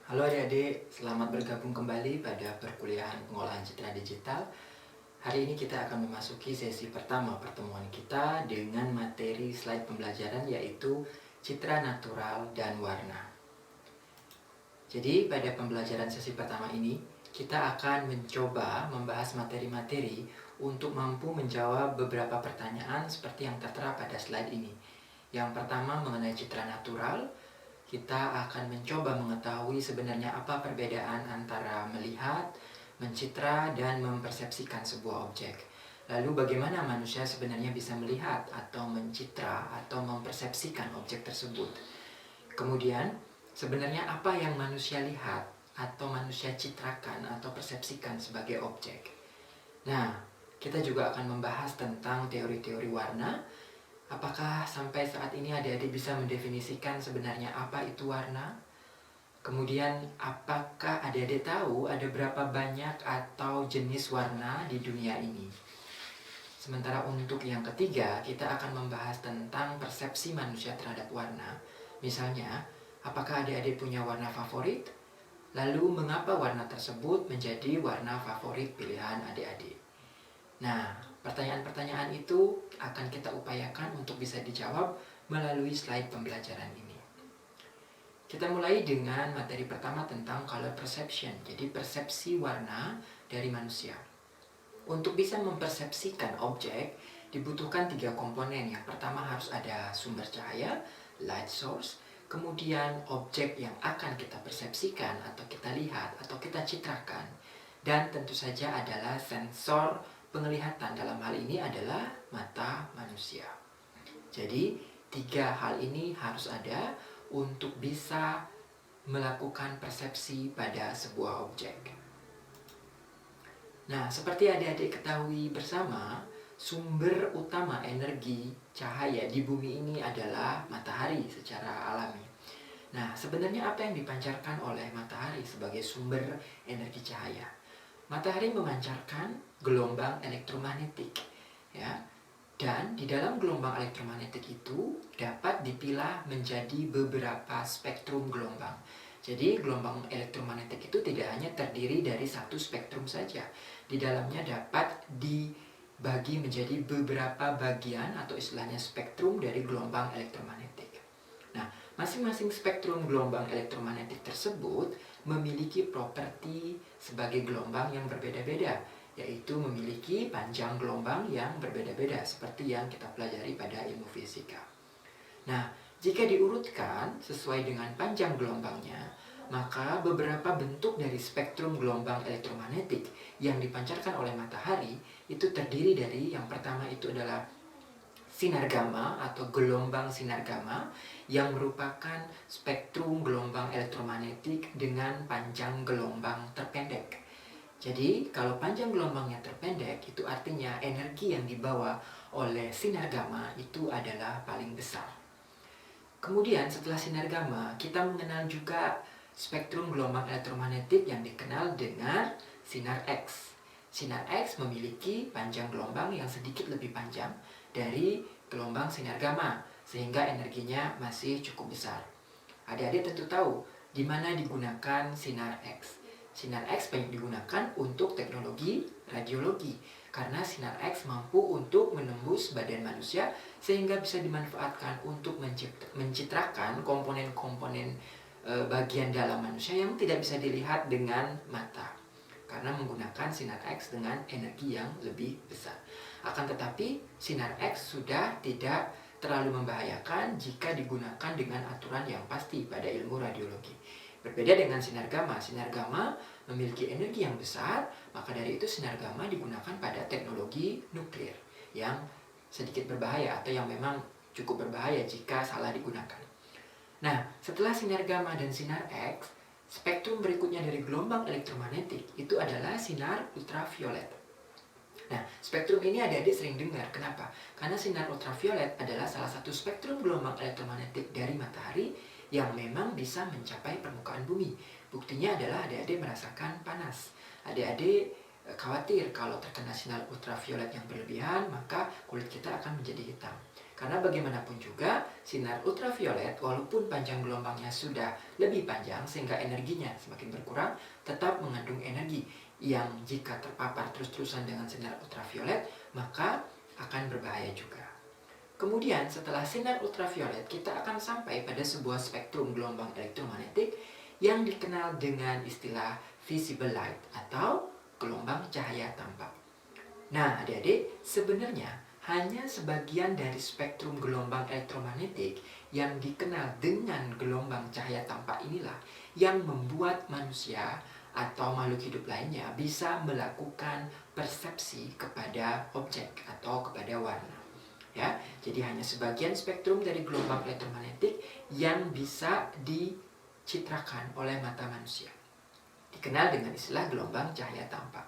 Halo adik-adik, selamat bergabung kembali pada perkuliahan pengolahan citra digital. Hari ini kita akan memasuki sesi pertama pertemuan kita dengan materi slide pembelajaran yaitu citra natural dan warna. Jadi pada pembelajaran sesi pertama ini, kita akan mencoba membahas materi-materi untuk mampu menjawab beberapa pertanyaan seperti yang tertera pada slide ini. Yang pertama mengenai citra natural. Kita akan mencoba mengetahui sebenarnya apa perbedaan antara melihat, mencitra, dan mempersepsikan sebuah objek. Lalu bagaimana manusia sebenarnya bisa melihat atau mencitra atau mempersepsikan objek tersebut. Kemudian, sebenarnya apa yang manusia lihat atau manusia citrakan atau persepsikan sebagai objek. Nah, kita juga akan membahas tentang teori-teori warna. Apakah sampai saat ini adik-adik bisa mendefinisikan sebenarnya apa itu warna? Kemudian, apakah adik-adik tahu ada berapa banyak atau jenis warna di dunia ini? Sementara untuk yang ketiga, kita akan membahas tentang persepsi manusia terhadap warna. Misalnya, apakah adik-adik punya warna favorit? Lalu, mengapa warna tersebut menjadi warna favorit pilihan adik-adik? Nah, pertanyaan-pertanyaan itu akan kita upayakan untuk bisa dijawab melalui slide pembelajaran ini. Kita mulai dengan materi pertama tentang color perception, jadi persepsi warna dari manusia. Untuk bisa mempersepsikan objek, dibutuhkan 3 komponen. Yang pertama harus ada sumber cahaya, light source, kemudian objek yang akan kita persepsikan atau kita lihat atau kita citrakan, dan tentu saja adalah sensor penglihatan. Dalam hal ini adalah mata manusia. Jadi 3 hal ini harus ada untuk bisa melakukan persepsi pada sebuah objek. Nah, seperti adik-adik ketahui bersama, sumber utama energi cahaya di bumi ini adalah matahari secara alami. Nah, sebenarnya apa yang dipancarkan oleh matahari sebagai sumber energi cahaya? Matahari memancarkan gelombang elektromagnetik, ya. Dan di dalam gelombang elektromagnetik itu dapat dipilah menjadi beberapa spektrum gelombang. Jadi gelombang elektromagnetik itu tidak hanya terdiri dari satu spektrum saja. Di dalamnya dapat dibagi menjadi beberapa bagian atau istilahnya spektrum dari gelombang elektromagnetik. Nah, masing-masing spektrum gelombang elektromagnetik tersebut memiliki properti sebagai gelombang yang berbeda-beda, yaitu memiliki panjang gelombang yang berbeda-beda seperti yang kita pelajari pada ilmu fisika. Nah, jika diurutkan sesuai dengan panjang gelombangnya, maka beberapa bentuk dari spektrum gelombang elektromagnetik yang dipancarkan oleh matahari itu terdiri dari yang pertama itu adalah sinar gamma atau gelombang sinar gamma yang merupakan spektrum gelombang elektromagnetik dengan panjang gelombang terpendek. Jadi, kalau panjang gelombangnya terpendek, itu artinya energi yang dibawa oleh sinar gamma itu adalah paling besar. Kemudian, setelah sinar gamma, kita mengenal juga spektrum gelombang elektromagnetik yang dikenal dengan sinar X. Sinar X memiliki panjang gelombang yang sedikit lebih panjang dari gelombang sinar gamma, sehingga energinya masih cukup besar. Adik-adik tentu tahu di mana digunakan sinar X. Sinar X banyak digunakan untuk teknologi radiologi, karena sinar X mampu untuk menembus badan manusia sehingga bisa dimanfaatkan untuk mencitrakan komponen-komponen bagian dalam manusia yang tidak bisa dilihat dengan mata, karena menggunakan sinar X dengan energi yang lebih besar. Akan tetapi, sinar X sudah tidak terlalu membahayakan jika digunakan dengan aturan yang pasti pada ilmu radiologi. Berbeda dengan sinar gamma memiliki energi yang besar, maka dari itu sinar gamma digunakan pada teknologi nuklir yang sedikit berbahaya atau yang memang cukup berbahaya jika salah digunakan. Nah, setelah sinar gamma dan sinar X, spektrum berikutnya dari gelombang elektromagnetik itu adalah sinar ultraviolet. Nah, spektrum ini adik-adik sering dengar. Kenapa? Karena sinar ultraviolet adalah salah satu spektrum gelombang elektromagnetik dari matahari yang memang bisa mencapai permukaan bumi. Buktinya adalah adik-adik merasakan panas. Adik-adik khawatir kalau terkena sinar ultraviolet yang berlebihan, maka kulit kita akan menjadi hitam. Karena bagaimanapun juga, sinar ultraviolet walaupun panjang gelombangnya sudah lebih panjang sehingga energinya semakin berkurang, tetap mengandung energi yang jika terpapar terus-terusan dengan sinar ultraviolet, maka akan berbahaya juga. Kemudian setelah sinar ultraviolet, kita akan sampai pada sebuah spektrum gelombang elektromagnetik yang dikenal dengan istilah visible light atau gelombang cahaya tampak. Nah, adik-adik, sebenarnya hanya sebagian dari spektrum gelombang elektromagnetik yang dikenal dengan gelombang cahaya tampak inilah yang membuat manusia atau makhluk hidup lainnya bisa melakukan persepsi kepada objek atau kepada warna. Ya, jadi hanya sebagian spektrum dari gelombang elektromagnetik yang bisa dicitrakan oleh mata manusia. Dikenal dengan istilah gelombang cahaya tampak.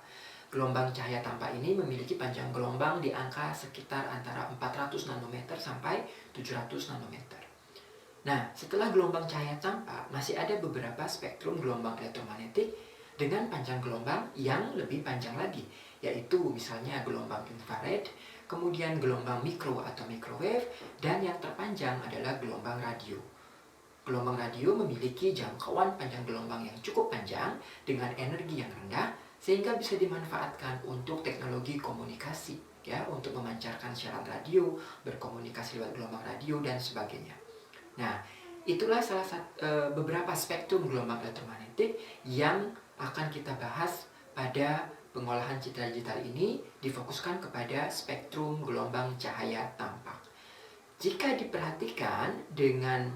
Gelombang cahaya tampak ini memiliki panjang gelombang di angka sekitar antara 400 nanometer sampai 700 nanometer. Nah, setelah gelombang cahaya tampak, masih ada beberapa spektrum gelombang elektromagnetik dengan panjang gelombang yang lebih panjang lagi, yaitu misalnya gelombang infrared, kemudian gelombang mikro atau microwave, dan yang terpanjang adalah gelombang radio. Gelombang radio memiliki jangkauan panjang gelombang yang cukup panjang dengan energi yang rendah sehingga bisa dimanfaatkan untuk teknologi komunikasi, ya, untuk memancarkan siaran radio, berkomunikasi lewat gelombang radio dan sebagainya. Nah, itulah beberapa spektrum gelombang elektromagnetik yang akan kita bahas pada pengolahan citra digital ini, difokuskan kepada spektrum gelombang cahaya tampak. Jika diperhatikan dengan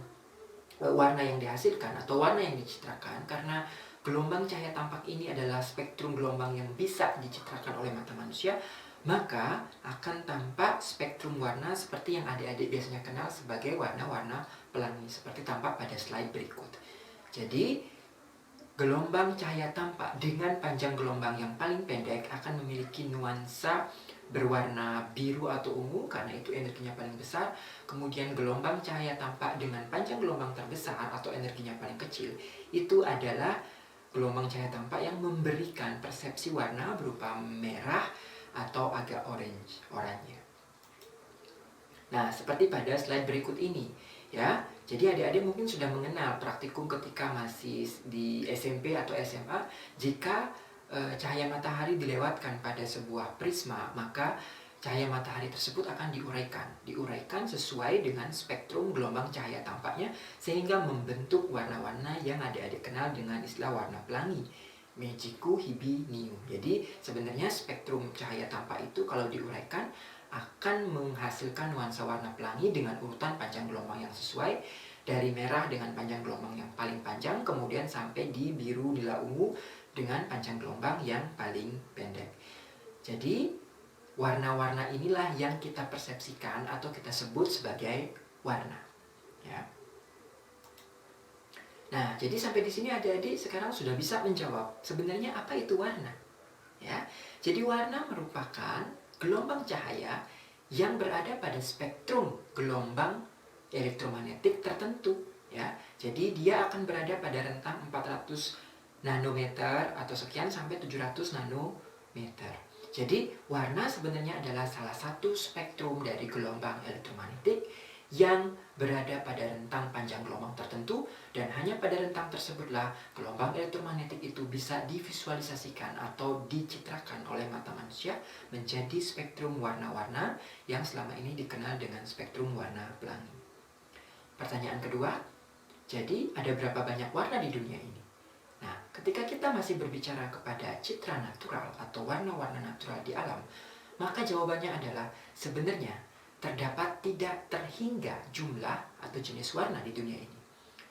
warna yang dihasilkan atau warna yang dicitrakan, karena gelombang cahaya tampak ini adalah spektrum gelombang yang bisa dicitrakan oleh mata manusia, maka akan tampak spektrum warna seperti yang adik-adik biasanya kenal sebagai warna-warna pelangi, seperti tampak pada slide berikut. Jadi, gelombang cahaya tampak dengan panjang gelombang yang paling pendek akan memiliki nuansa berwarna biru atau ungu karena itu energinya paling besar. Kemudian gelombang cahaya tampak dengan panjang gelombang terbesar atau energinya paling kecil, itu adalah gelombang cahaya tampak yang memberikan persepsi warna berupa merah atau agak oranye. Nah, seperti pada slide berikut ini, ya. Jadi adik-adik mungkin sudah mengenal praktikum ketika masih di SMP atau SMA, jika cahaya matahari dilewatkan pada sebuah prisma, maka cahaya matahari tersebut akan diuraikan sesuai dengan spektrum gelombang cahaya tampaknya sehingga membentuk warna-warna yang adik-adik kenal dengan istilah warna pelangi, Meiji-ku, Hibi, Niu. Jadi sebenarnya spektrum cahaya tampak itu kalau diuraikan akan menghasilkan nuansa warna pelangi dengan urutan panjang gelombang yang sesuai, dari merah dengan panjang gelombang yang paling panjang, kemudian sampai di biru nila ungu dengan panjang gelombang yang paling pendek. Jadi warna-warna inilah yang kita persepsikan atau kita sebut sebagai warna, ya. Nah, jadi sampai di sini adik-adik sekarang sudah bisa menjawab sebenarnya apa itu warna, ya. Jadi warna merupakan gelombang cahaya yang berada pada spektrum gelombang elektromagnetik tertentu, ya. Jadi dia akan berada pada rentang 400 nanometer atau sekian sampai 700 nanometer. Jadi warna sebenarnya adalah salah satu spektrum dari gelombang elektromagnetik yang berada pada rentang panjang gelombang tertentu, dan hanya pada rentang tersebutlah gelombang elektromagnetik itu bisa divisualisasikan atau dicitrakan oleh mata manusia menjadi spektrum warna-warna yang selama ini dikenal dengan spektrum warna pelangi. Pertanyaan kedua, jadi ada berapa banyak warna di dunia ini? Nah, ketika kita masih berbicara kepada citra natural atau warna-warna natural di alam, maka jawabannya adalah sebenarnya terdapat tidak terhingga jumlah atau jenis warna di dunia ini.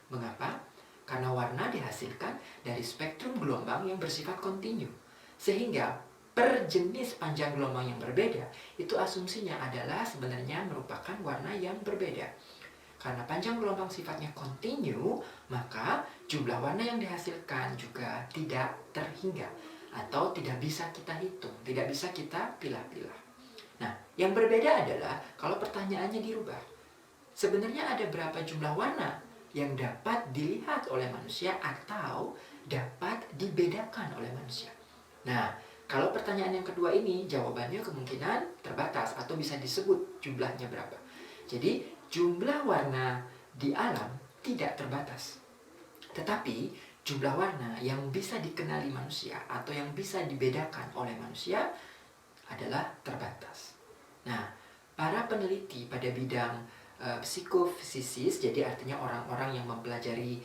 Mengapa? Karena warna dihasilkan dari spektrum gelombang yang bersifat kontinu. Sehingga per jenis panjang gelombang yang berbeda, itu asumsinya adalah sebenarnya merupakan warna yang berbeda. Karena panjang gelombang sifatnya kontinu, maka jumlah warna yang dihasilkan juga tidak terhingga atau tidak bisa kita hitung, tidak bisa kita pilah-pilah. Nah, yang berbeda adalah kalau pertanyaannya dirubah. Sebenarnya ada berapa jumlah warna yang dapat dilihat oleh manusia atau dapat dibedakan oleh manusia? Nah, kalau pertanyaan yang kedua ini jawabannya kemungkinan terbatas atau bisa disebut jumlahnya berapa. Jadi jumlah warna di alam tidak terbatas. Tetapi jumlah warna yang bisa dikenali manusia atau yang bisa dibedakan oleh manusia adalah terbatas. Nah, para peneliti pada bidang psikofisisis, jadi artinya orang-orang yang mempelajari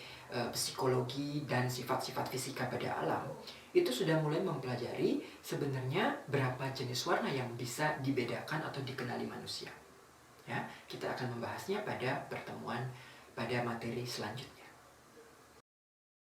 psikologi dan sifat-sifat fisika pada alam, itu sudah mulai mempelajari sebenarnya berapa jenis warna yang bisa dibedakan atau dikenali manusia. Ya, kita akan membahasnya pada pertemuan pada materi selanjutnya.